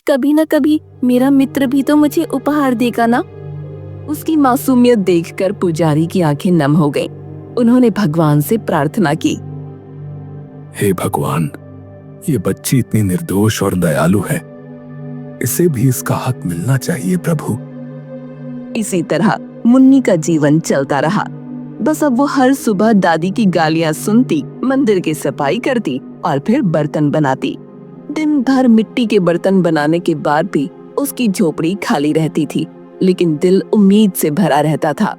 कभी न कभी मेरा मित्र भी तो मुझे उपहार देगा ना। उसकी मासूमियत देखकर पुजारी की आंखें नम हो गईं। उन्होंने भगवान से प्रार्थना की, हे भगवान, ये बच्ची इतनी निर्दोष और दयालु है, इसे भी इसका हक मिलना चाहिए प्रभु। इसी तरह मुन्नी का जीवन चलता रहा। बस अब वो हर सुबह दादी की गालियां सुनती, मंदिर की सफाई करती और फिर बर्तन बनाती। दिन भर मिट्टी के बर्तन बनाने के बाद भी उसकी झोपड़ी खाली रहती थी, लेकिन दिल उम्मीद से भरा रहता था।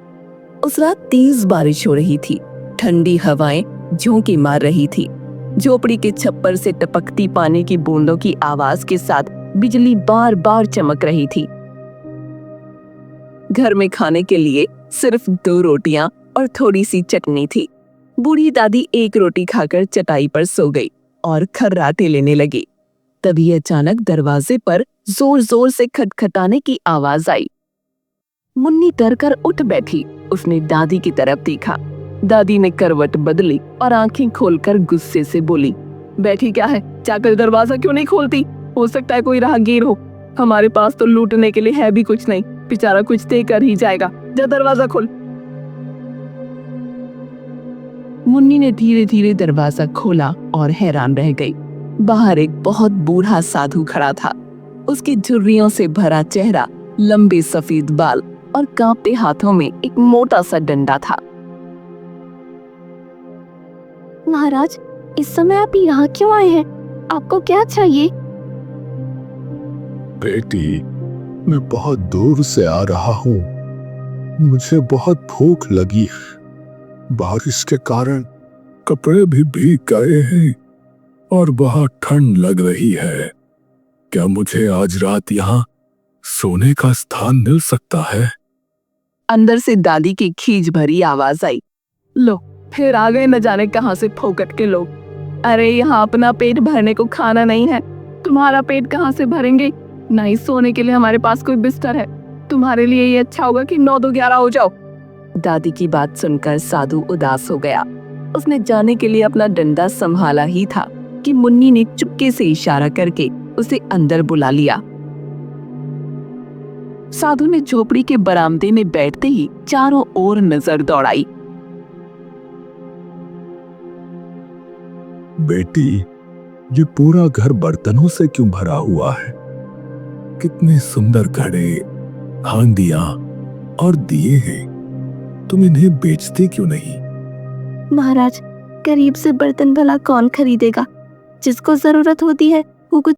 उस रात तेज बारिश हो रही थी। ठंडी हवाएं झोंके मार रही थी। झोपड़ी के छप्पर से टपकती पानी की बूंदों की आवाज के साथ बिजली बार बार चमक रही थी। घर में खाने के लिए सिर्फ 2 रोटियां और थोड़ी सी चटनी थी। बूढ़ी दादी एक रोटी खाकर चटाई पर सो गई और खर्राटे लेने लगी। तभी अचानक दरवाजे पर जोर जोर से खटखटाने की आवाज आई। मुन्नी डरकर उठ बैठी। उसने दादी की तरफ देखा। दादी ने करवट बदली और आंखें खोलकर गुस्से से बोली, बैठी क्या है, जाकर दरवाजा क्यों नहीं खोलती? हो सकता है कोई राहगीर हो। हमारे पास तो लूटने के लिए है भी कुछ नहीं, बेचारा कुछ देकर ही जाएगा। जा दरवाजा खोल। मुन्नी ने धीरे धीरे दरवाजा खोला और हैरान रह गई। बाहर एक बहुत बूढ़ा साधु खड़ा था। उसकी झुर्रियों से भरा चेहरा, लंबे सफेद बाल और कांपते हाथों में एक मोटा सा डंडा था। महाराज, इस समय आप यहाँ क्यों आए हैं? आपको क्या चाहिए? बेटी, मैं बहुत दूर से आ रहा हूँ। मुझे बहुत भूख लगी है। बारिश के कारण कपड़े भी भीग गए हैं और बहुत ठंड लग रही है। क्या मुझे आज रात यहाँ सोने का स्थान मिल सकता है? अंदर से दादी की खीज भरी आवाज आई। लो, फिर आ गए न जाने कहां से फोकट के लोग। अरे यहाँ अपना पेट भरने को खाना नहीं है, तुम्हारा पेट कहाँ से भरेंगे? ना ही सोने के लिए हमारे पास कोई बिस्तर है। तुम्हारे लिए ये अच्छा होगा कि 9 2 11 हो जाओ। दादी की बात सुनकर साधु उदास हो गया। उसने जाने के लिए अपना डंडा संभाला ही था कि मुन्नी ने चुपके से इशारा करके उसे अंदर बुला लिया। साधु ने झोपड़ी के बरामदे में बैठते ही चारों ओर नजर दौड़ाई। बेटी, ये पूरा घर बर्तनों से क्यों भरा हुआ है? कितने सुंदर घड़े, हांडियां और दिए हैं। तुम इन्हें बेचते क्यों नहीं? महाराज, गरीब से बर्तन भला कौन खरीदेगा? जिसको जरूरत होती है